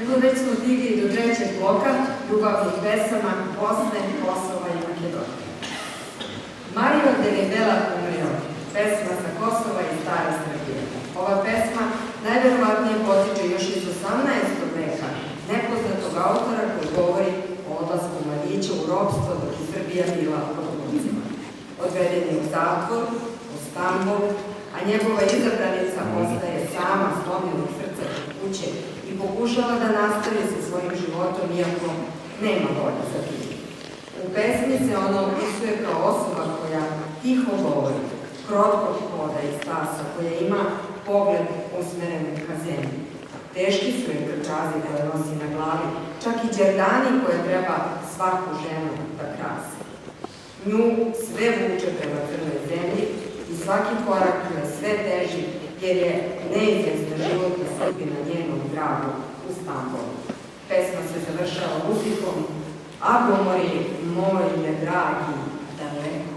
Evo već smo stigli do trećeg bloka ljubavnih pesama Bosne, Kosova i Makedonije. Mario Deribela umrio, pesma sa Kosova i stare Srbije. Ova pesma najverovatnije potiče još iz 18. veka nepoznatog autora koji govori o odlasku mladića u ropstvo dok je Srbija bila pod Turcima. Odveden je u zatvor, u Stambol, a njegova izabranica ostaje sama slomljenog srca kod kuće i pokušava da nastavi sa svojim životom, iako nema volje za tim. U pesmi se ona opisuje kao osoba koja tiho govori, krotkog hoda i stasa, koja ima pogled usmeren ka zemlji. Teški su je krčazi koje nosi na glavi, čak i đerdani koje treba svaku ženu da krase. Nju sve vuče prema crnoj zemlji i svaki korak je sve teži, jer je neizvesna životna sudbina njenom dragu u Stambolu. Pesma se završava muzikom: "A gomori moj je dragi, daleko